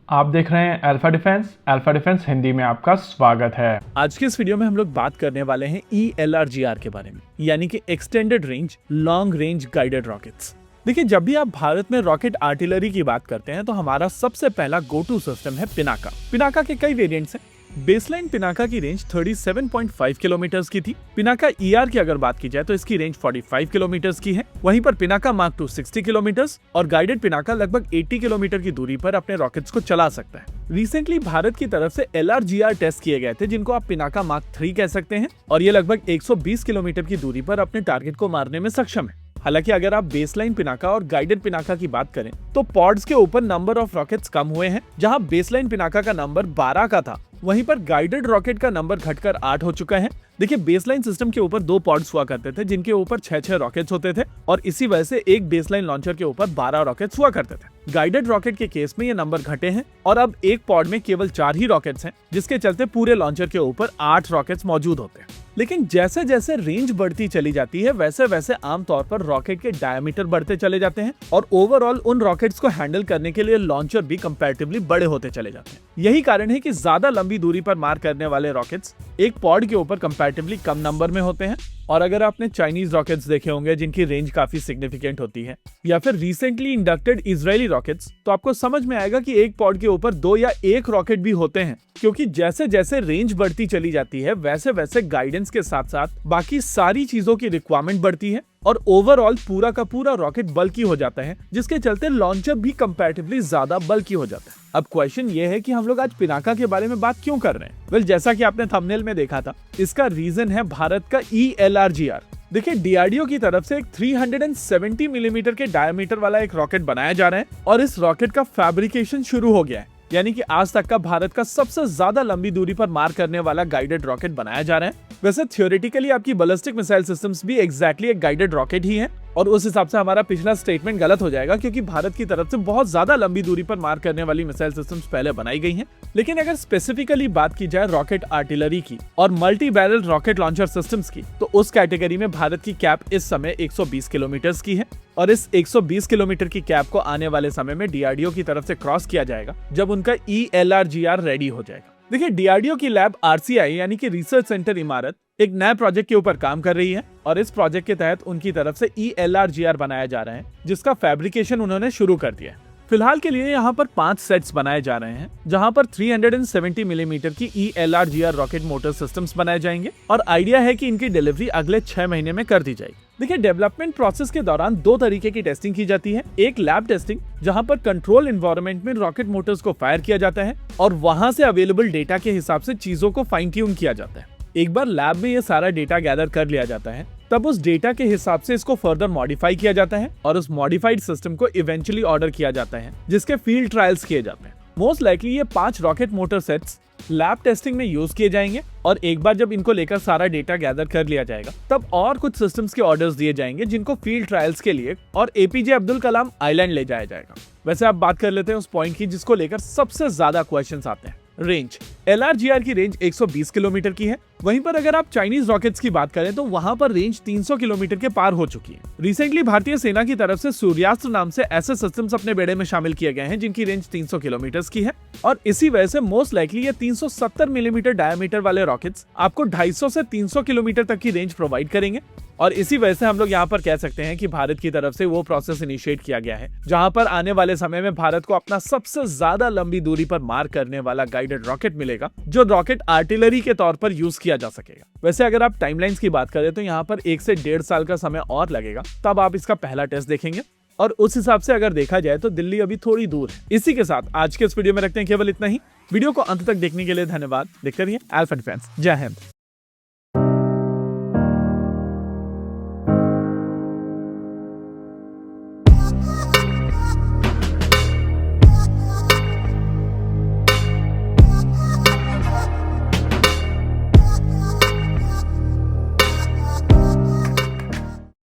आप देख रहे हैं अल्फा डिफेंस हिंदी में आपका स्वागत है। आज के इस वीडियो में हम लोग बात करने वाले हैं ELRGR के बारे में, यानी कि extended range long range guided rockets. देखिए, जब भी आप भारत में रॉकेट आर्टिलरी की बात करते हैं तो हमारा सबसे पहला गो टू सिस्टम है पिनाका। पिनाका के कई वेरिएंट्स हैं। बेसलाइन पिनाका की रेंज 37.5 किलोमीटर की थी। पिनाका ER की अगर बात की जाए तो इसकी रेंज 45 किलोमीटर की है। वहीं पर पिनाका मार्क 2 60 किलोमीटर और गाइडेड पिनाका लगभग 80 किलोमीटर की दूरी पर अपने रॉकेट्स को चला सकता है। रिसेंटली भारत की तरफ से LRGR टेस्ट किए गए थे, जिनको आप पिनाका मार्क 3 कह सकते हैं, और ये लगभग 120 किलोमीटर की दूरी पर अपने टारगेट को मारने में सक्षम है। हालांकि अगर आप बेसलाइन पिनाका और गाइडेड पिनाका की बात करें तो पॉड्स के ऊपर नंबर ऑफ रॉकेट्स कम हुए हैं। जहां बेसलाइन पिनाका का नंबर 12 का था, वहीं पर गाइडेड रॉकेट का नंबर घटकर 8 हो चुका है। देखिए, बेसलाइन सिस्टम के ऊपर 2 पॉड्स हुआ करते थे, जिनके ऊपर 6 रॉकेट्स होते थे, और इसी वजह से एक बेसलाइन लॉन्चर के ऊपर 12 रॉकेट्स हुआ करते थे। गाइडेड रॉकेट के केस में ये नंबर घटे हैं और अब एक पॉड में केवल 4 ही रॉकेट्स हैं, जिसके चलते पूरे लॉन्चर के ऊपर 8 रॉकेट्स मौजूद होते हैं। लेकिन जैसे जैसे रेंज बढ़ती चली जाती है, वैसे वैसे आमतौर पर रॉकेट के डायमीटर बढ़ते चले जाते हैं और ओवरऑल उन रॉकेट्स को हैंडल करने के लिए लॉन्चर भी कंपैरेटिवली बड़े होते चले जाते हैं। यही कारण है कि ज्यादा लंबी दूरी पर मार करने वाले रॉकेट्स एक पॉड के ऊपर कंपैरेटिवली कम नंबर में होते हैं। और अगर आपने चाइनीज रॉकेट्स देखे होंगे जिनकी रेंज काफी सिग्निफिकेंट होती है, या फिर रिसेंटली इंडक्टेड इजरायली रॉकेट्स, तो आपको समझ में आएगा कि एक पॉड के ऊपर 2 या 1 रॉकेट भी होते हैं, क्योंकि जैसे जैसे रेंज बढ़ती चली जाती है वैसे वैसे गाइडेंस के साथ साथ बाकी सारी चीजों की रिक्वायरमेंट बढ़ती है और ओवरऑल पूरा का पूरा रॉकेट बल्की हो जाता है, जिसके चलते लॉन्चर भी कंपैरेटिवली ज्यादा बल्की हो जाता है। अब क्वेश्चन ये है कि हम लोग आज पिनाका के बारे में बात क्यों कर रहे हैं? वेल, जैसा कि आपने थंबनेल में देखा था, इसका रीजन है भारत का ELRGR। देखिए, DRDO की तरफ से एक 370 मिलीमीटर के डायमीटर वाला एक रॉकेट बनाया जा रहा है और इस रॉकेट का फैब्रिकेशन शुरू हो गया है, यानी कि आज तक का भारत का सबसे ज्यादा लंबी दूरी पर मार करने वाला गाइडेड रॉकेट बनाया जा रहा है। वैसे थियोरेटिकली आपकी बैलिस्टिक मिसाइल सिस्टम्स भी एग्जैक्टली एक गाइडेड रॉकेट ही है, और उस हिसाब से हमारा पिछला स्टेटमेंट गलत हो जाएगा, क्योंकि भारत की तरफ से बहुत ज्यादा लंबी दूरी पर मार करने वाली मिसाइल सिस्टम्स पहले बनाई गई हैं। लेकिन अगर स्पेसिफिकली बात की जाए रॉकेट आर्टिलरी की और multi barrel rocket launcher systems की, तो उस कैटेगरी में भारत की कैप इस समय 120 किलोमीटर की है, और इस 120 किलोमीटर की कैप को आने वाले समय में DRDO की तरफ से क्रॉस किया जाएगा जब उनका ELRGR रेडी हो जाएगा। देखिए, DRDO की लैब RCI यानी कि रिसर्च सेंटर इमारत एक नए प्रोजेक्ट के ऊपर काम कर रही है, और इस प्रोजेक्ट के तहत उनकी तरफ से ELRGR बनाया जा रहा है, जिसका फैब्रिकेशन उन्होंने शुरू कर दिया है। फिलहाल के लिए यहाँ पर 5 सेट्स बनाए जा रहे हैं, जहाँ पर 370 मिलीमीटर की ELRGR रॉकेट मोटर सिस्टम्स बनाए जाएंगे, और आइडिया है कि इनकी डिलीवरी अगले 6 महीने में कर दी जाएगी। देखिए, डेवलपमेंट प्रोसेस के दौरान 2 तरीके की टेस्टिंग की जाती है। एक लैब टेस्टिंग, जहां पर कंट्रोल एनवायरनमेंट में रॉकेट मोटर्स को फायर किया जाता है और वहां से अवेलेबल डेटा के हिसाब से चीजों को फाइन ट्यून किया जाता है। एक बार लैब में ये सारा डेटा गैदर कर लिया जाता है, तब उस डेटा के हिसाब से इसको फर्दर मॉडिफाई किया जाता है और उस मॉडिफाइड सिस्टम को इवेंचुअली ऑर्डर किया जाता है, जिसके फील्ड ट्रायल्स किए जाते हैं। मोस्ट लाइकली ये 5 rocket motor sets lab testing में यूज किए जाएंगे, और एक बार जब इनको लेकर सारा डेटा गैदर कर लिया जाएगा, तब और कुछ सिस्टम्स के ऑर्डर्स दिए जाएंगे, जिनको फील्ड ट्रायल्स के लिए और APJ अब्दुल कलाम आइलैंड ले जाया जाएगा। वैसे आप बात कर लेते हैं उस पॉइंट की जिसको लेकर सबसे ज्यादा क्वेश्चंस आते हैं, रेंज। LRGR की रेंज 120 किलोमीटर की है। वहीं पर अगर आप चाइनीज रॉकेट्स की बात करें तो वहां पर रेंज 300 किलोमीटर के पार हो चुकी है। रिसेंटली भारतीय सेना की तरफ से सूर्यास्त्र नाम से ऐसे सिस्टम्स अपने बेड़े में शामिल किए गए हैं जिनकी रेंज 300 किलोमीटर की है, और इसी वजह से मोस्ट लाइकली ये 370 मिलीमीटर डायमीटर वाले रॉकेट्स आपको 250 से 300 किलोमीटर तक की रेंज प्रोवाइड करेंगे। और इसी वजह से हम लोग यहाँ पर कह सकते हैं कि भारत की तरफ से वो प्रोसेस इनिशिएट किया गया है, जहां पर आने वाले समय में भारत को अपना सबसे ज्यादा लंबी दूरी पर मार करने वाला गाइडेड रॉकेट मिलेगा, जो रॉकेट आर्टिलरी के तौर पर यूज किया जा सकेगा। वैसे अगर आप टाइमलाइंस की बात करें तो यहाँ पर 1 से 1.5 साल का समय और लगेगा, तब आप इसका पहला टेस्ट देखेंगे, और उस हिसाब से अगर देखा जाए तो दिल्ली अभी थोड़ी दूर है। इसी के साथ आज के इस वीडियो में रखते हैं केवल इतना ही। वीडियो को अंत तक देखने के लिए धन्यवाद। देखते रहिए अल्फा डिफेंस। जय हिंद।